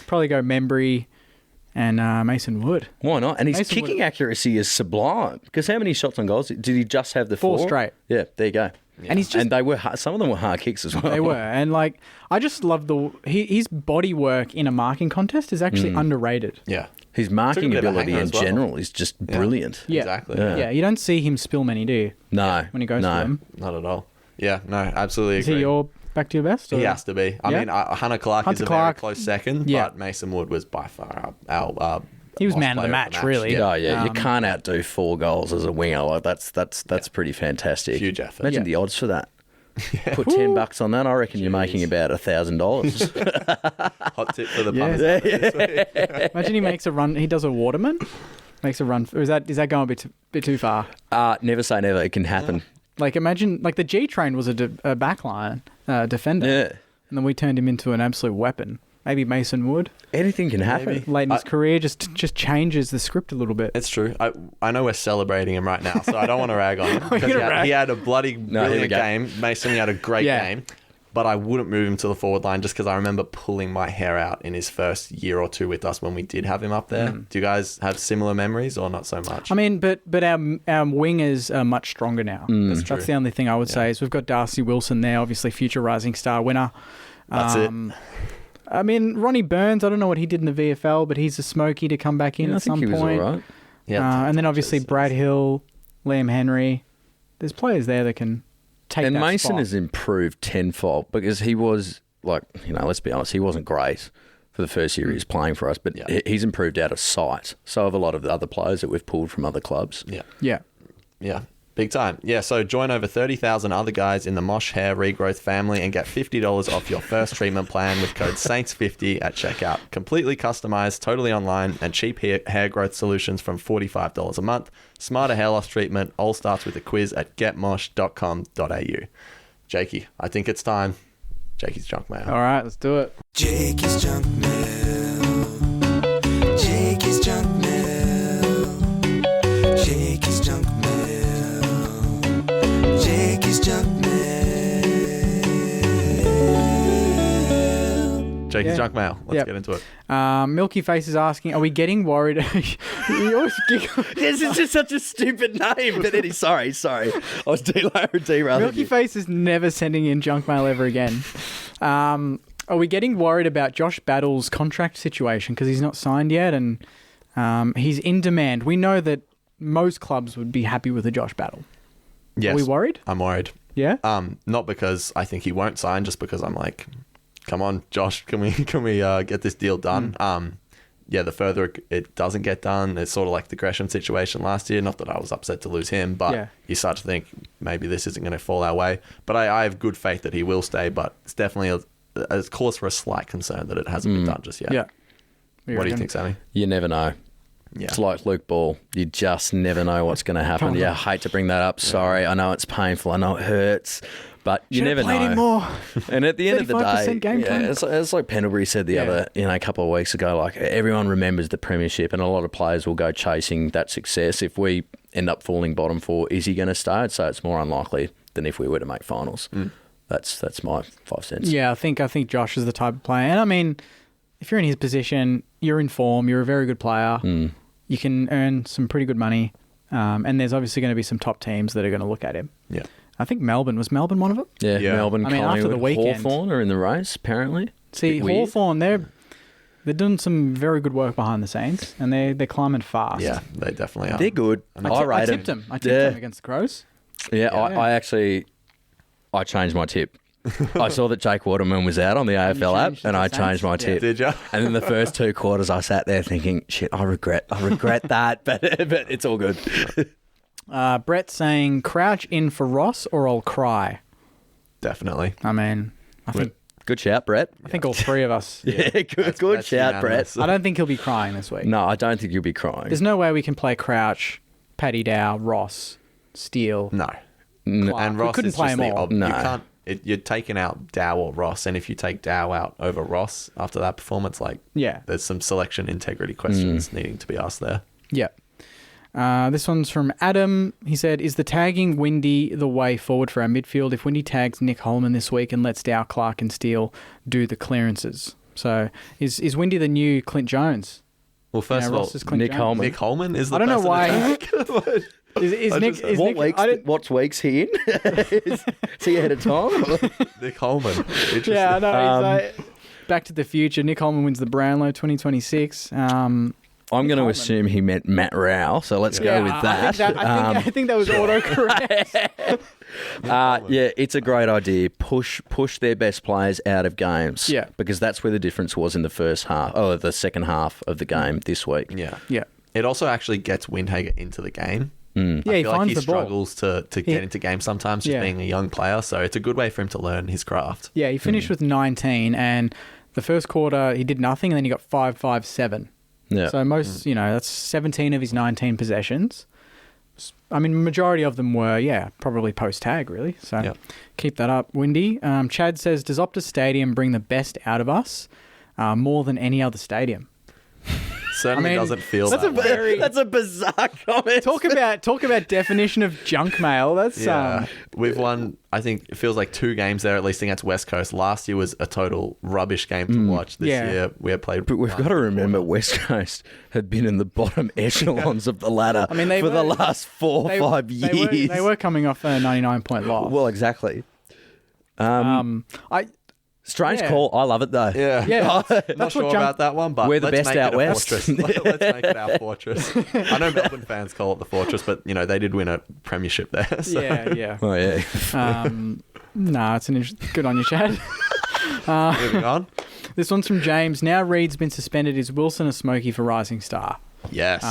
probably go Membry and Mason Wood. Why not? And his Mason kicking accuracy is sublime. Because how many shots on goals did he just have? The 4 straight. Yeah, there you go. Yeah. And they were some of them were hard kicks as well. They were, and I just love his body work in a marking contest is actually underrated. Yeah, his marking ability in general is just brilliant. Yeah, exactly. Yeah, you don't see him spill many, do you? No, when he goes for them, not at all. Yeah, no, absolutely. Is he back to your best? Or? He has to be. I mean, Hunter Clark is a very close second, but Mason Wood was by far our he was man of the match, really. Yeah, you can't outdo 4 goals as a winger. That's pretty fantastic. Huge effort. Imagine the odds for that. Yeah. Put $10 on that. I reckon you're making about $1,000. Hot tip for the punters. Imagine he makes a run. He does a Waterman. Makes a run. Or is that going a bit too far? Never say never. It can happen. Imagine the G Train was a backline defender. Yeah. And then we turned him into an absolute weapon. Maybe Mason Wood. Anything can happen. Late in his career, just changes the script a little bit. It's true. I know we're celebrating him right now, so I don't want to rag on him. Because he had a bloody brilliant game. Mason, he had a great game. But I wouldn't move him to the forward line just because I remember pulling my hair out in his first year or 2 with us when we did have him up there. Do you guys have similar memories or not so much? I mean, but our wingers are much stronger now. That's the only thing I would say is we've got Darcy Wilson there, obviously future Rising Star winner. That's it. I mean, Ronnie Burns, I don't know what he did in the VFL, but he's a smoky to come back in at some point. I think he was all right. Yeah, and then obviously Brad Hill, Liam Henry. There's players there that can take that spot. And Mason has improved tenfold because he was, let's be honest, he wasn't great for the first year he was playing for us, but he's improved out of sight. So have a lot of the other players that we've pulled from other clubs. Yeah. Big time. Yeah, so join over 30,000 other guys in the Mosh Hair Regrowth family and get $50 off your first treatment plan with code SAINTS50 at checkout. Completely customized, totally online, and cheap hair growth solutions from $45 a month. Smarter hair loss treatment all starts with a quiz at getmosh.com.au. Jakey, I think it's time. Jakey's Junk Mail. All right, let's do it. Jakey's Junk Mail. Jakey's Junk Mail. Jakey's Junk Mail. Jakey's Junk Mail. Jakey's Junk Mail. Let's get into it. Milky Face is asking, are we getting worried? You always giggle. This is just such a stupid name. But Eddie, sorry. I was derailing. Milky Face is never sending in junk mail ever again. Are we getting worried about Josh Battle's contract situation because he's not signed yet and he's in demand? We know that most clubs would be happy with a Josh Battle. Yes. Are we worried? I'm worried. Yeah? Not because I think he won't sign, just because I'm like, come on, Josh, can we get this deal done? The further it doesn't get done, it's sort of like the Gresham situation last year. Not that I was upset to lose him, but you start to think maybe this isn't going to fall our way. But I have good faith that he will stay, but it's definitely a cause for a slight concern that it hasn't been done just yet. Yeah. What do you think, Sammy? You never know. Yeah. It's like Luke Ball. You just never know what's going to happen. I hate to bring that up. Sorry. I know it's painful. I know it hurts. But you never know. Him more. And at the end of the day, game time. it's like Pendlebury said a couple of weeks ago, like everyone remembers the premiership and a lot of players will go chasing that success. If we end up falling bottom 4, is he going to stay? I'd say it's more unlikely than if we were to make finals. That's my 5 cents. Yeah, I think Josh is the type of player. And I mean, if you're in his position, you're in form, you're a very good player. You can earn some pretty good money. And there's obviously going to be some top teams that are going to look at him. Yeah. I think Melbourne one of them? Yeah. Melbourne, I mean, after the weekend. Hawthorn are in the race, apparently. See, Hawthorn, they're doing some very good work behind the scenes, and they're climbing fast. Yeah, they definitely are. They're good. I tipped them. I tipped them against the Crows. Yeah, I changed my tip. I saw that Jake Waterman was out on the AFL app, and I changed my tip. Did you? And in the first 2 quarters, I sat there thinking, "Shit, I regret that," but it's all good. Brett saying, "Crouch in for Ross, or I'll cry." Definitely. I mean, I think Good shout, Brett. I think all three of us. Yeah, good shout, Brett. I don't think he'll be crying this week. No, I don't think you'll be crying. There's no way we can play Crouch, Paddy Dow, Ross, Steele. No. Clark. And Ross couldn't is play just them the all. No. You can't. You're taking out Dow or Ross, and if you take Dow out over Ross after that performance, there's some selection integrity questions needing to be asked there. Yeah. This one's from Adam. He said, "Is the tagging Windy the way forward for our midfield? If Windy tags Nick Holman this week and lets Dow, Clark and Steele do the clearances." So is Windy the new Clint Jones? Well, first of all, Nick Holman. Nick Holman is the I don't know person why. Is Nick... What's week's he in? Is he ahead of time? Nick Holman. Interesting. Yeah, I know. Back to the Future. Nick Holman wins the Brownlow 2026. I'm going to assume he meant Matt Rao, so let's go with that. I think that was autocorrect. Yeah, it's a great idea. Push their best players out of games. Yeah. Because that's where the difference was in the the second half of the game this week. Yeah. Yeah. It also actually gets Windhager into the game. Yeah, I he feel finds like he the ball. struggles to get into games sometimes, just being a young player. So it's a good way for him to learn his craft. Yeah, he finished with 19, and the first quarter he did nothing, and then he got 5-5-7. Yeah. So that's 17 of his 19 possessions. I mean, majority of them were, probably post-tag, really. So keep that up, Windy. Chad says, "Does Optus Stadium bring the best out of us more than any other stadium?" Certainly doesn't feel that way. That's a bizarre comment. Talk about definition of junk mail. That's we've won. I think it feels like 2 games there at least against West Coast. Last year was a total rubbish game to watch. This year we have played. But we've got to remember West Coast had been in the bottom echelons of the ladder for the last 4 or 5 years. They were coming off a 99-point loss. Well, exactly. Strange call. I love it though. Yeah. Not sure about that one, but we're the best out west. Let's make it our fortress. I know Melbourne fans call it the fortress, but they did win a premiership there. So. Yeah. Oh yeah. It's good on you, Chad. Moving on. This one's from James. Now Reid's been suspended. Is Wilson a smoky for Rising Star? Yes.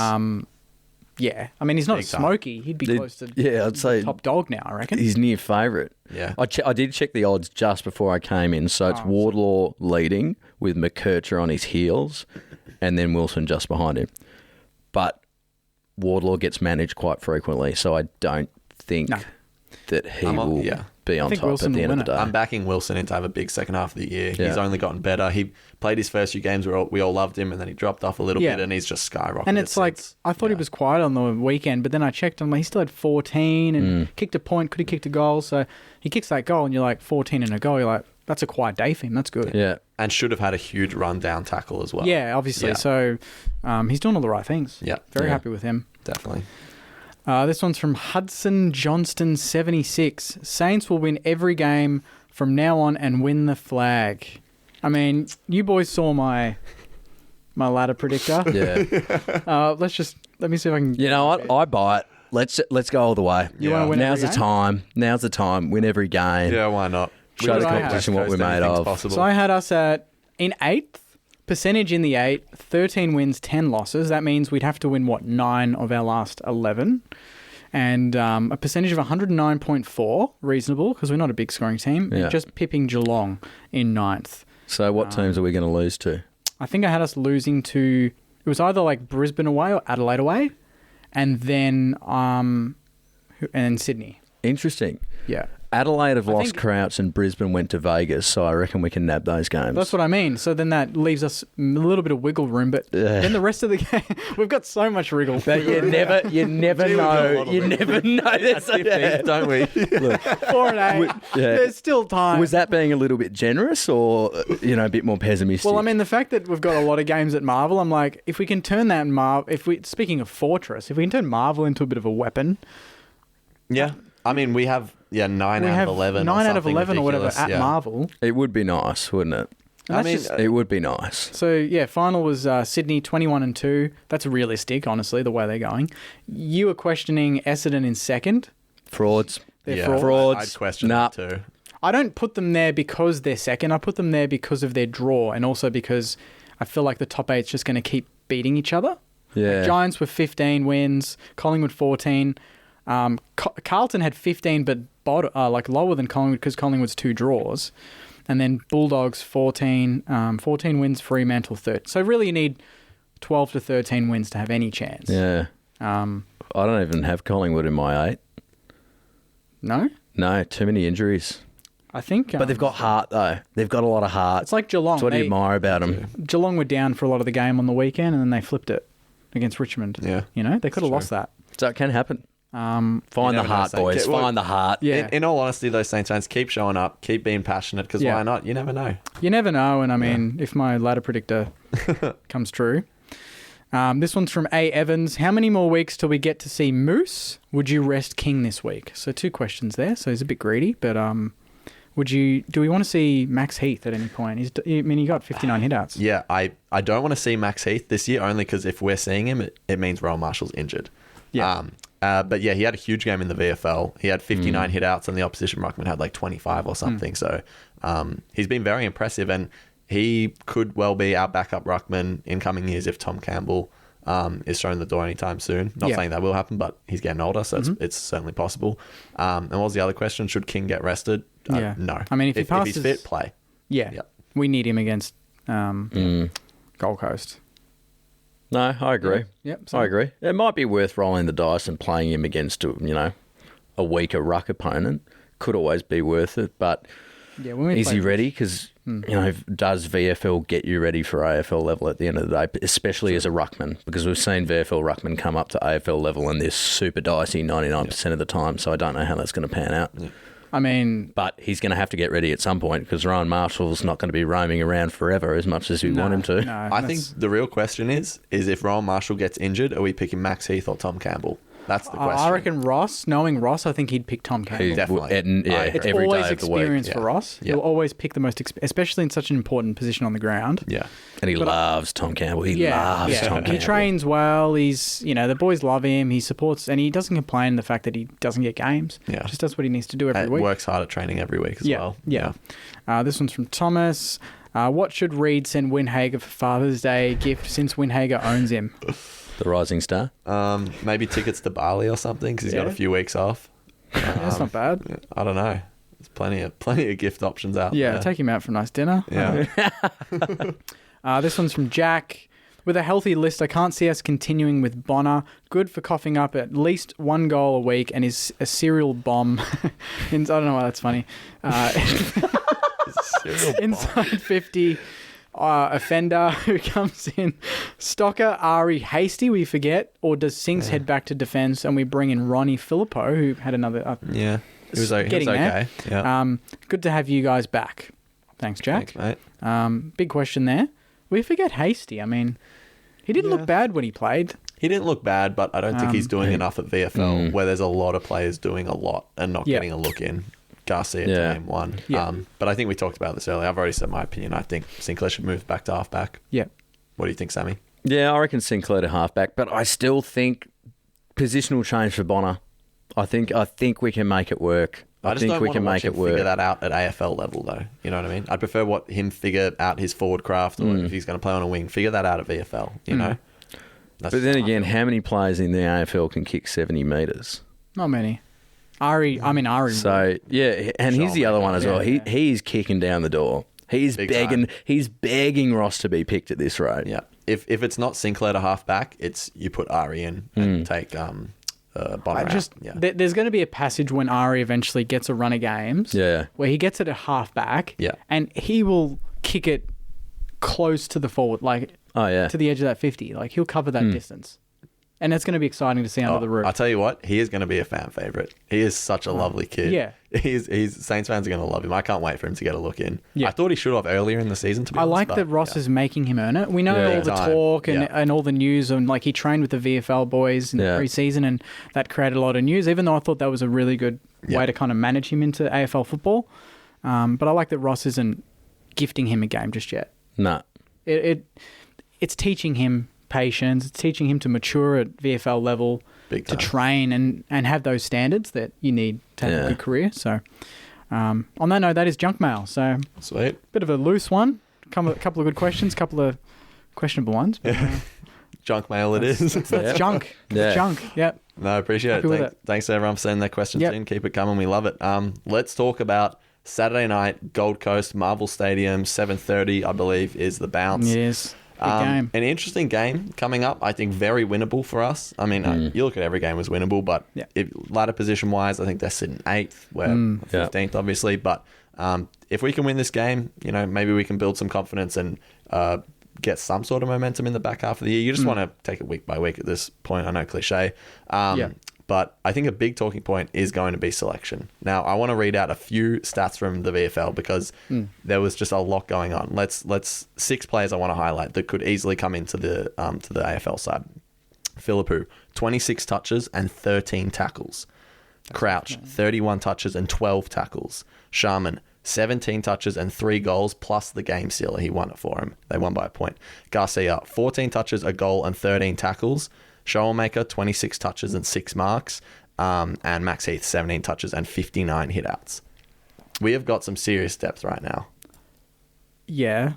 Yeah. I mean, he's not a smoky. He'd be close to I'd say top dog now, I reckon. He's near favourite. Yeah. I did check the odds just before I came in. So it's Wardlaw leading with McKercher on his heels and then Wilson just behind him. But Wardlaw gets managed quite frequently, so I don't think that he will be on top Wilson at the end of the day. I'm backing Wilson in to have a big second half of the year. He's only gotten better. He played his first few games where we all loved him, and then he dropped off a little bit, and he's just skyrocketed. And it's I thought he was quiet on the weekend, but then I checked him. He still had 14 and kicked a point. Could he kicked a goal? So he kicks that goal, and you're like 14 and a goal. You're like, that's a quiet day for him. That's good. Yeah. And should have had a huge run down tackle as well. Yeah, obviously. Yeah. So he's doing all the right things. Yeah. Very happy with him. Definitely. This one's from Hudson Johnston 76. Saints will win every game from now on and win the flag. I mean, you boys saw my ladder predictor. Yeah. Let me see if I can. You know what? I buy it. Let's go all the way. You want to win Now's every the game? time. Now's the time. Win every game. Yeah, why not? Show the competition what we're made of. Possible. So I had us in 8th. Percentage in the 8, 13 wins, 10 losses. That means we'd have to win, 9 of our last 11. And a percentage of 109.4, reasonable, because we're not a big scoring team. Yeah. Just pipping Geelong in 9th. So what teams are we going to lose to? I think I had us losing to... It was either Brisbane away or Adelaide away. And then Sydney. Interesting. Yeah. Adelaide have lost Crouch and Brisbane went to Vegas, so I reckon we can nab those games. That's what I mean. So then that leaves us a little bit of wiggle room, but then the rest of the game, we've got so much wiggle. But you never know. You never know. That's don't we? Look, 4 and 8. There's still time. Was that being a little bit generous or a bit more pessimistic? Well, I mean, the fact that we've got a lot of games at Marvel, I'm like, if we can turn that speaking of Fortress, if we can turn Marvel into a bit of a weapon. Yeah. I mean, we have 9 out of 11. 9 out of 11 or whatever ridiculous. at Marvel. It would be nice, wouldn't it? And it would be nice. So, yeah, final was Sydney 21-2. That's realistic, honestly, the way they're going. You were questioning Essendon in second. Frauds. They're frauds. I'd question that too. I don't put them there because they're second. I put them there because of their draw and also because I feel like the top eight's just going to keep beating each other. Yeah. Like Giants were 15 wins, Collingwood 14. Carlton had 15 but lower than Collingwood because Collingwood's 2 draws. And then Bulldogs 14 wins, Fremantle 13. So really you need 12 to 13 wins to have any chance. Yeah. I don't even have Collingwood in my 8. No? No, too many injuries. I think... but they've got heart, though. They've got a lot of heart. It's like Geelong. That's what I admire about them. Geelong were down for a lot of the game on the weekend and then they flipped it against Richmond. Yeah. You know, they could have lost that. So it can happen. Find the heart, know, boys. Find the heart. Yeah. In all honesty, those Saints fans, keep showing up, keep being passionate, because why not? You never know. You never know, and I mean, if my ladder predictor comes true. This one's from A. Evans. How many more weeks till we get to see Moose? Would you rest King this week? So 2 questions there. So he's a bit greedy, but do we want to see Max Heath at any point? He got 59 hitouts. Yeah, I don't want to see Max Heath this year, only because if we're seeing him, it means Rowan Marshall's injured. Yeah. But yeah, he had a huge game in the VFL. He had 59 hitouts, and the opposition ruckman had like 25 or something. So he's been very impressive, and he could well be our backup ruckman in coming years if Tom Campbell is shown the door anytime soon. Not saying that will happen, but he's getting older, so it's certainly possible. And what was the other question? Should King get rested? No. I mean, if he's fit, play. Yeah. Yep. We need him against Gold Coast. No, I agree. Yep. I agree. It might be worth rolling the dice and playing him against a weaker ruck opponent. Could always be worth it, but is he ready? Because does VFL get you ready for AFL level at the end of the day, especially as a ruckman? Because we've seen VFL ruckman come up to AFL level and they're super dicey 99% of the time. So I don't know how that's going to pan out. Yeah. I mean... But he's going to have to get ready at some point because Rowan Marshall's not going to be roaming around forever as much as we want him to. No, I think the real question is if Rowan Marshall gets injured, are we picking Max Heath or Tom Campbell? That's the question. I reckon knowing Ross, I think he'd pick Tom Campbell. Definitely. It's every always day of the week. experience for Ross. Yeah. He'll always pick the most, especially in such an important position on the ground. Yeah. And he loves Tom Campbell. He loves Tom Campbell. He trains well. He's, the boys love him. He supports, and he doesn't complain the fact that he doesn't get games. Yeah. Just does what he needs to do every week. Works hard at training every week as well. Yeah. This one's from Thomas. What should Reid send Windhager for Father's Day gift since Windhager owns him? The Rising Star? Maybe tickets to Bali or something because he's got a few weeks off. That's not bad. I don't know. There's plenty of gift options out there. Yeah, take him out for a nice dinner. Yeah. This one's from Jack. With a healthy list, I can't see us continuing with Bonner. Good for coughing up at least 1 goal a week and is a serial bomb. I don't know why that's funny. Inside 50 offender who comes in. Stocker, Ari, Hasty, we forget, or does Sinks head back to defence and we bring in Ronnie Filippo, who had another... He was okay. Yeah. Good to have you guys back. Thanks, Jack. Thanks, mate. Big question there. We forget Hasty. I mean, he didn't look bad when he played. He didn't look bad, but I don't think he's doing enough at VFL where there's a lot of players doing a lot and not getting a look in. Garcia to name one. Yeah. But I think we talked about this earlier. I've already said my opinion. I think Sinclair should move back to halfback. Yeah. What do you think, Sammy? Yeah, I reckon Sinclair to halfback, but I still think positional change for Bonner. I think we can make it work. I just don't want to watch him figure that out at AFL level, though. You know what I mean? I'd prefer him figure out his forward craft, or if he's going to play on a wing, figure that out at VFL. You know. But then again, how many players in the AFL can kick 70 metres? Not many. Ari. So yeah, and he's the other one as well. He's kicking down the door. He's begging. He's begging Ross to be picked at this rate. Yeah. If it's not Sinclair to halfback, it's you put Ari in and take Bonner out. There's going to be a passage when Ari eventually gets a run of games. Yeah. Where he gets it at halfback. Yeah. And he will kick it close to the forward, to the edge of that 50. Like he'll cover that distance. And it's going to be exciting to see under the roof. I'll tell you what, he is going to be a fan favourite. He is such a lovely kid. Yeah. Saints fans are going to love him. I can't wait for him to get a look in. Yeah. I thought he should have earlier in the season, to be honest. I like that Ross is making him earn it. We know all the talk and all the news, and like he trained with the VFL boys in the pre-season, and that created a lot of news, even though I thought that was a really good way to kind of manage him into AFL football. But I like that Ross isn't gifting him a game just yet. No. It's teaching him patience. It's teaching him to mature at VFL level, to train and have those standards that you need to have a good career. So, on that note, that is junk mail. So, sweet. Bit of a loose one. A couple of good questions, couple of questionable ones. But, junk mail it is. That's junk. It's junk. Yep. No, I appreciate it. Thanks to everyone for sending their questions in. Keep it coming. We love it. Let's talk about Saturday night, Gold Coast, Marvel Stadium, 7:30, I believe, is the bounce. It is. Game. An interesting game coming up. I think very winnable for us. I mean, you look at every game as winnable, but ladder position wise, I think they're sitting 8th. We're 15th, obviously. But if we can win this game, maybe we can build some confidence and get some sort of momentum in the back half of the year. You just want to take it week by week at this point. I know, cliche. But I think a big talking point is going to be selection. Now, I want to read out a few stats from the VFL because there was just a lot going on. Let's 6 players I want to highlight that could easily come into the to the AFL side. Philippou, 26 touches and 13 tackles. Crouch, 31 touches and 12 tackles. Sharman, 17 touches and 3 goals plus the game sealer. He won it for him. They won by a point. Garcia, 14 touches, a goal and 13 tackles. Shoalmaker, 26 touches and 6 marks. And Max Heath, 17 touches and 59 hitouts. We have got some serious depth right now. Yeah.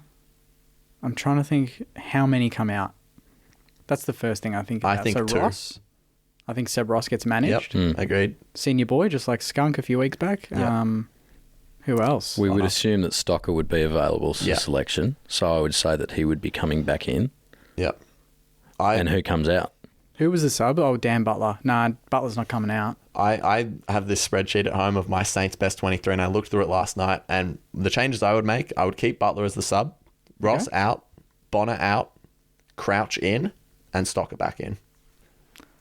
I'm trying to think how many come out. That's the first thing I think about. I think so 2. Ross, I think Seb Ross gets managed. Yep, agreed. Senior boy, just like Skunk a few weeks back. Yep. Who else? We would assume that Stocker would be available for selection. So I would say that he would be coming back in. Yep. And who comes out? Who was the sub? Oh, Dan Butler. Nah, Butler's not coming out. I have this spreadsheet at home of my Saints best 23, and I looked through it last night, and the changes I would make, I would keep Butler as the sub, Ross out, Bonner out, Crouch in, and Stocker back in.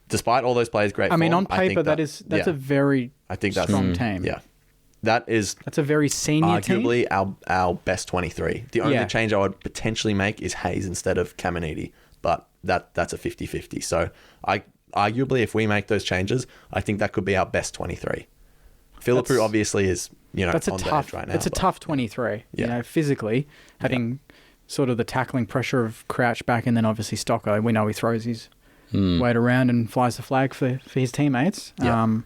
Despite all those players' great form, on paper, that's a very strong team. Yeah. That's a very senior arguably team. our best 23. The only change I would potentially make is Hayes instead of Caminiti, but that's a 50-50. So arguably, if we make those changes, I think that could be our best 23. Philippou obviously is, that's on the edge right now. It's a tough 23. Physically having sort of the tackling pressure of Crouch back, and then obviously Stocker. We know he throws his weight around and flies the flag for his teammates. Yeah.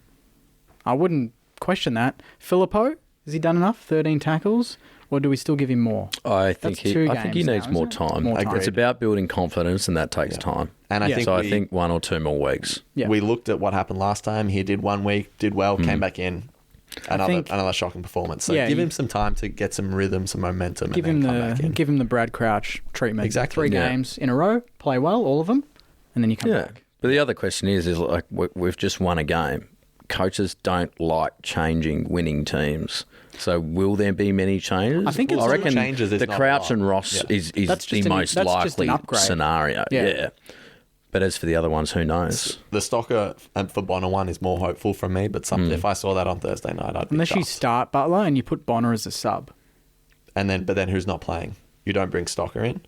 I wouldn't question that. Philippou, has he done enough? 13 tackles. Or do we still give him more? I think he needs more time. It's about building confidence, and that takes time. And I think 1 or 2 more weeks. Yeah. We looked at what happened last time. He did 1 week, did well, came back in. Another shocking performance. So give him some time to get some rhythm, some momentum, give him the Brad Crouch treatment. Exactly. 3 games in a row, play well, all of them, and then you come back. But the other question is like we've just won a game. Coaches don't like changing winning teams. So will there be many changes? I think I reckon the Crouch and Ross is the most likely scenario. Yeah. But as for the other ones, who knows? The Stocker for Bonner one is more hopeful from me, but if I saw that on Thursday night, I'd be Unless chuffed. you start Butler and you put Bonner as a sub. But then who's not playing? You don't bring Stocker in?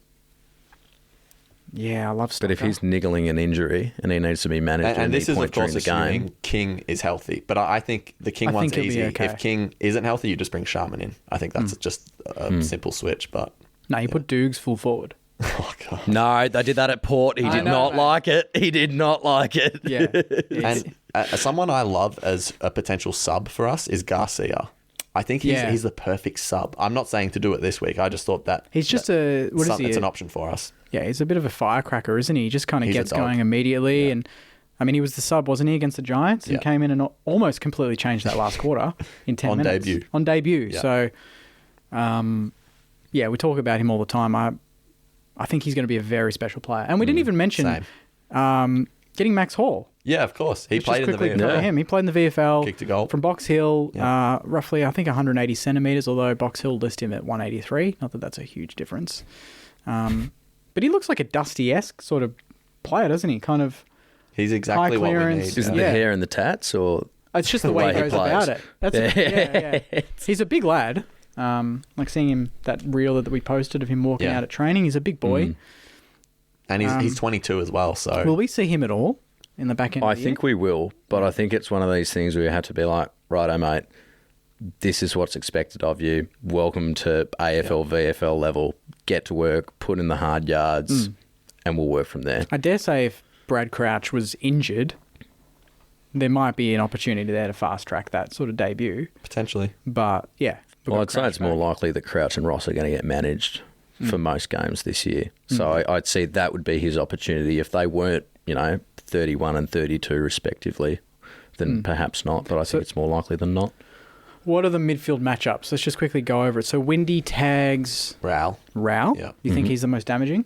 Yeah, I love Stocker. But if he's niggling an injury and he needs to be managed and this is, of course, assuming King is healthy. But I think the King one's easy. Okay. If King isn't healthy, you just bring Sharman in. I think that's just a simple switch. But no, you put Dukes full forward. Oh, God. No, they did that at Port. He did not like it. He did not like it. Yeah. And someone I love as a potential sub for us is Garcia. I think he's the perfect sub. I'm not saying to do it this week. I just thought that he's just it's an option for us. Yeah, he's a bit of a firecracker, isn't he? He just kind of gets going immediately. Yeah. And I mean, he was the sub, wasn't he, against the Giants? And came in and almost completely changed that last quarter in 10 minutes. On debut. Yeah. So, we talk about him all the time. I think he's going to be a very special player. And we didn't even mention getting Max Hall. Yeah, of course. He played in the VFL. He played in the VFL. Kicked a goal. From Box Hill, roughly, I think, 180 centimetres, although Box Hill lists him at 183. Not that that's a huge difference. But he looks like a Dusty-esque sort of player, doesn't he? Kind of he's exactly high clearance. What we need. Is it the hair and the tats, or it's just the way he goes about it? That's He's a big lad. Like seeing him, that reel that we posted of him walking out at training. He's a big boy, and he's 22 as well. So will we see him at all in the back end? I think we will, but I think it's one of these things where you have to be like, righto, mate. this is what's expected of you. Welcome to AFL, VFL level. Get to work, put in the hard yards, and we'll work from there. I dare say if Brad Crouch was injured, there might be an opportunity there to fast track that sort of debut. Potentially. But, yeah. Well, I'd say it's more likely that Crouch and Ross are going to get managed for most games this year. So I'd see that would be his opportunity. If they weren't, 31 and 32 respectively, then perhaps not. But I think it's more likely than not. What are the midfield matchups? Let's just quickly go over it. So Windy tags Rao. Yeah. You think he's the most damaging?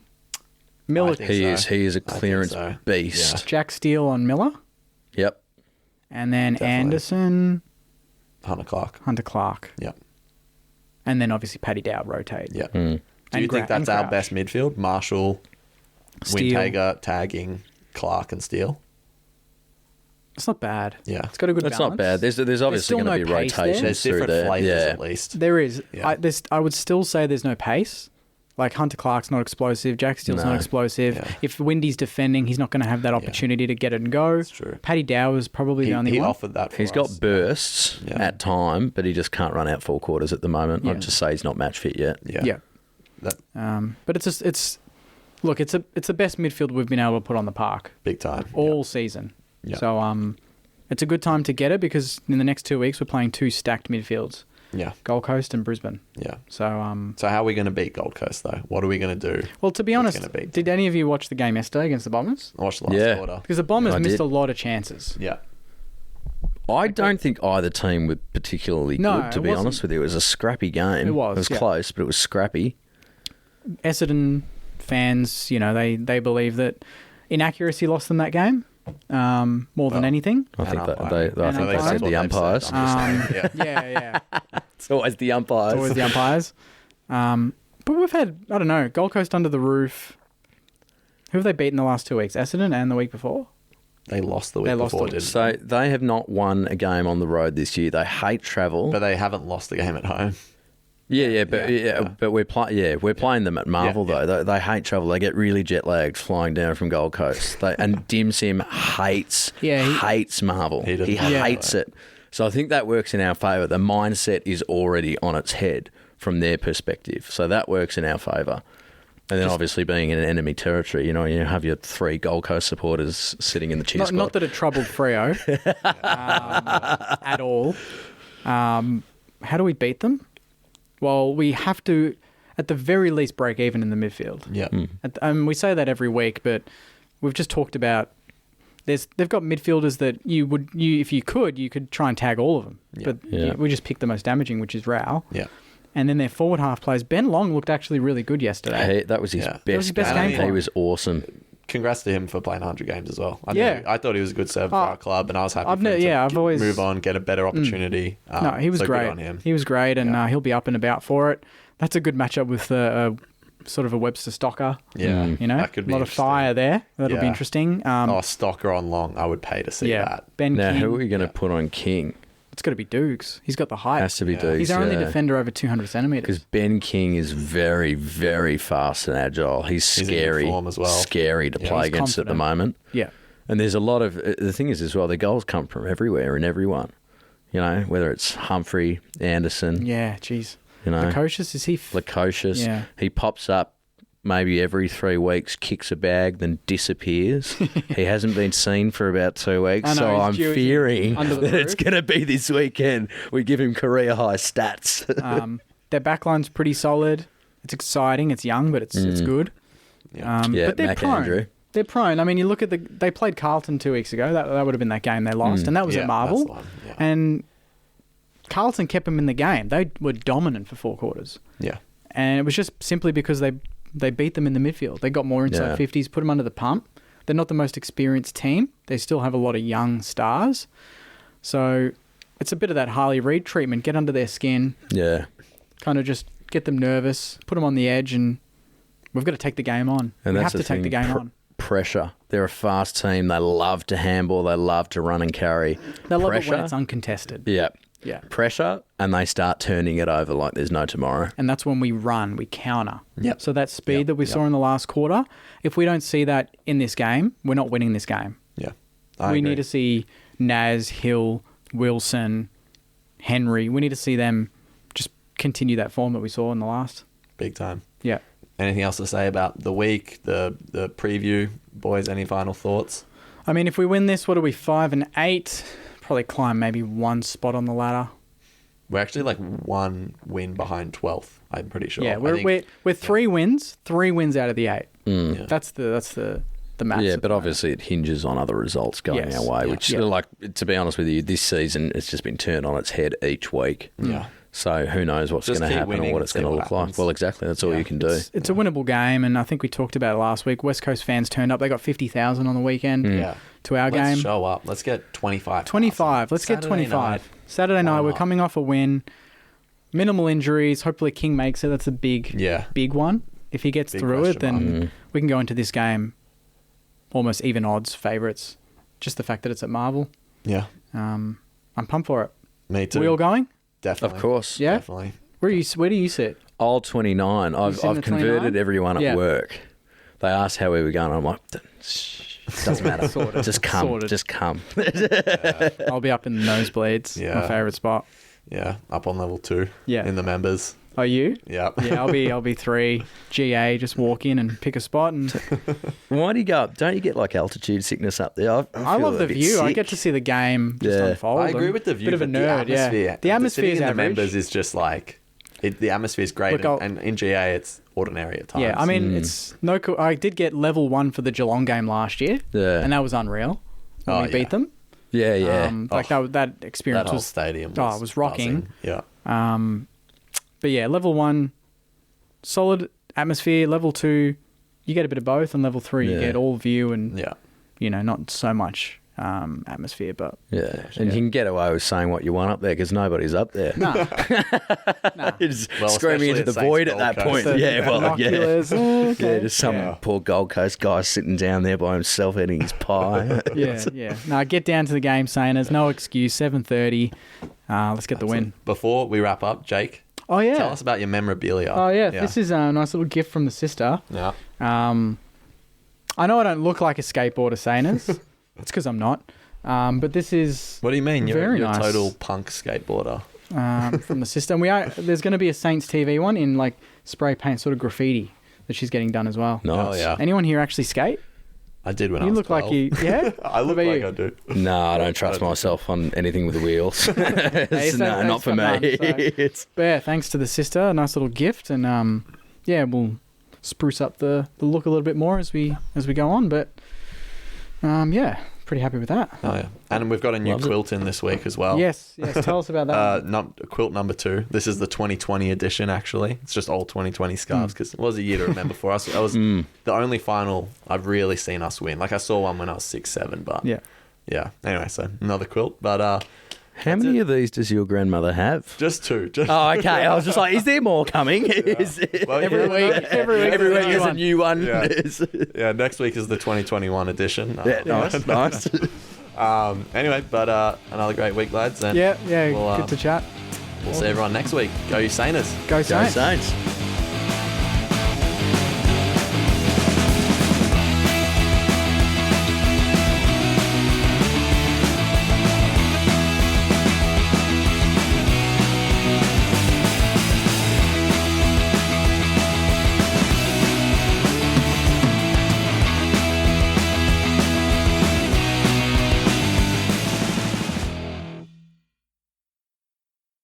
Miller. He is a clearance beast. Yeah. Jack Steele on Miller. Yep. And then Definitely. Anderson. Hunter Clark. Yep. And then obviously Paddy Dowd rotate. Yeah. Do you think that's our best midfield? Marshall, Steele. Wintagger, tagging, Clark and Steele? It's not bad. Yeah. It's got a good That's balance. not bad. There's obviously still going to no be pace there. rotations There's through different there. flavours Yeah. at least. There is. Yeah. I would still say there's no pace. Like Hunter Clark's not explosive. Jack Steele's not explosive. Yeah. If Windy's defending, he's not going to have that opportunity to get it and go. That's true. Paddy Dow is probably the only he one. offered that for He's us. got bursts at time, but he just can't run out 4 quarters at the moment. Yeah. I'd just say he's not match fit yet. Yeah. But it's the best midfield we've been able to put on the park Big time. all season. Yeah. So it's a good time to get it because in the next 2 weeks we're playing 2 stacked midfields. Yeah. Gold Coast and Brisbane. Yeah. So So how are we going to beat Gold Coast though? What are we going to do? well, to be honest, gonna beat did any of you watch the game yesterday against the Bombers? I watched the last quarter. Because the Bombers I missed did. a lot of chances. Yeah. I don't think either team were particularly No, good, to it be wasn't. honest with you. It was a scrappy game. It was, yeah. close, but it was scrappy. Essendon fans, they believe that inaccuracy lost them that game more than anything. I think that umpiring. I think they umpiring. said the umpires. Yeah. It's always the umpires. It's always the umpires. But we've had, I don't know, Gold Coast under the roof. Who have they beaten the last 2 weeks? Essendon and the week before? They lost the week lost before, the- didn't So they have not won a game on the road this year. They hate travel. but they haven't lost the game at home. But we're playing them at Marvel Yeah, though. They hate travel. They get really jet lagged flying down from Gold Coast. And Dim Sim hates Marvel. He doesn't He like hates it. So I think that works in our favour. The mindset is already on its head from their perspective. So that works in our favour. And then obviously being in enemy territory, you have your 3 Gold Coast supporters sitting in the cheer squad. Not that it troubled Freo at all. How do we beat them? Well, we have to, at the very least, break even in the midfield. Yeah. We say that every week, but we've just talked about they've got midfielders that if you could try and tag all of them. Yeah. But we just picked the most damaging, which is Rao. Yeah. And then their forward half players. Ben Long looked actually really good yesterday. That was his Yeah. best was his best game. game for He him. was awesome. Congrats to him for playing 100 games as well. Yeah. I thought he was a good serve for our club, and I was happy I've for him to I've always move on, get a better opportunity. No, he was so great. Good on him. He was great, and he'll be up and about for it. That's a good matchup with sort of a Webster Stocker. Yeah. That could be a lot of fire there. That'll be Yeah. interesting. Stocker on long. I would pay to see that. Ben Now, King. who are we going to put on King? It's got to be Dukes. He's got the height. Has to be Yeah. Dukes. He's our only defender over 200 centimetres. Because Ben King is very, very fast and agile. He's in good scary. form as well. Scary to play he's against at the confident. moment. Yeah. And there's a lot of the thing is as well. The goals come from everywhere and everyone. Whether it's Humphrey, Anderson. Yeah, jeez. Lukosius. is he... Lukosius. Yeah. He pops up maybe every 3 weeks, kicks a bag, then disappears. He hasn't been seen for about 2 weeks, I know, so he's I'm due fearing under the that it's roof. going to be this weekend. We give him career high stats. Their backline's pretty solid. It's exciting. It's young, but it's good. Yeah. But they're Mac prone. Andrew. They're prone. I mean, you look at they played Carlton 2 weeks ago. That would have been that game they lost, and that was at Marvel. That's the one. Yeah. And Carlton kept them in the game. They were dominant for 4 quarters. Yeah. And it was just simply because they beat them in the midfield. They got more inside 50s, put them under the pump. They're not the most experienced team. They still have a lot of young stars. So it's a bit of that Harley Reid treatment. Get under their skin. Yeah. Kind of just get them nervous, put them on the edge, and we've got to take the game on. And we that's have to take the game on. Pressure. They're a fast team. They love to handball. They love to run and carry. They love Pressure. it when it's uncontested. Yeah. Yeah. Pressure, and they start turning it over like there's no tomorrow. And that's when we run, we counter. Yep. So that speed Yep. that we saw in the last quarter, if we don't see that in this game, we're not winning this game. Yeah. We need to see Naz, Hill, Wilson, Henry. We need to see them just continue that form that we saw in the last. Big time. Yeah. Anything else to say about the week, the preview? Boys, any final thoughts? I mean, if we win this, what are we, 5 and 8? Probably climb maybe one spot on the ladder. We're actually like one win behind 12th, I'm pretty sure. Yeah, we're 3 wins, 3 wins out of the 8. Yeah. That's the maths. Yeah, but obviously it hinges on other results going our way, which, like, to be honest with you, this season it's just been turned on its head each week. Yeah. So who knows what's going to happen or what it's going to look like. Well, exactly. That's all you can do. It's a winnable game, and I think we talked about it last week. West Coast fans turned up. They got 50,000 on the weekend to our game. Let's show up. Let's get 25. 25. Let's get 25. Saturday night, we're coming off a win. Minimal injuries. Hopefully King makes it. That's a big one. If he gets through it, then we can go into this game almost even odds favourites. Just the fact that it's at Marvel. Yeah. I'm pumped for it. Me too. We all going? Definitely. Of course. Yeah? Definitely. Where do you sit? Old 29. I've sitting at converted 29? everyone at work. They asked how we were going. I'm like, doesn't matter. Just come. Sorted. Just come. I'll be up in the nosebleeds. Yeah. My favourite spot. Yeah. Up on level 2. Yeah. In the members. Are you? Yeah. Yeah, I'll be 3. GA, just walk in and pick a spot. And Why do you go up? Don't you get like altitude sickness up there? I love the view. I get to see the game just unfold. I agree with the view. Bit of a nerd, the atmosphere, yeah. The atmosphere is in the average. members is just like the atmosphere is great, Look, and in GA it's ordinary at times. Yeah, I mean it's no. I did get level 1 for the Geelong game last year. Yeah. And that was unreal when we beat them. Yeah, yeah. That experience that whole was stadium. it was rocking. Buzzing. Yeah. But yeah, level 1, solid atmosphere. Level 2, you get a bit of both, and level 3, you get all view and not so much atmosphere. But and you can get away with saying what you want up there because nobody's up there. no, You're just screaming into the void at that point. Just some poor Gold Coast guy sitting down there by himself eating his pie. yeah. No, get down to the game, saying there's no excuse. 7:30. Let's get the win. Before we wrap up, Jake. Oh yeah. Tell us about your memorabilia. Oh yeah. This is a nice little gift from the sister. Yeah. I know I don't look like a skateboarder, Saners. It's because I'm not. But this is. What do you mean? You're nice. a total punk skateboarder. From the sister. And there's going to be a Saints TV one in like spray paint sort of graffiti that she's getting done as well. Nice. Oh, yeah. Anyone here actually skate? I did when I was You look 12. like you. Yeah. I look like I do. No, I don't trust myself on anything with the wheels. No, not for me. But yeah, thanks to the sister, a nice little gift, and we'll spruce up the look a little bit more as we go on. But pretty happy with that. Oh yeah, and we've got a new quilt in this week as well. Yes. Tell us about that. Quilt number 2. This is the 2020 edition. Actually, it's just all 2020 scarves because it was a year to remember for us. That was the only final I've really seen us win. Like I saw one when I was 6, 7, but yeah. Anyway, so another quilt, but how many of these does your grandmother have? Just 2. Oh, okay. I was just like, is there more coming? Well, every week there's a new one. Yeah, next week is the 2021 edition. Nice. Anyway, but another great week, lads. And good to chat. We'll see everyone next week. Go you Sainers. Go Saints. Go Saints.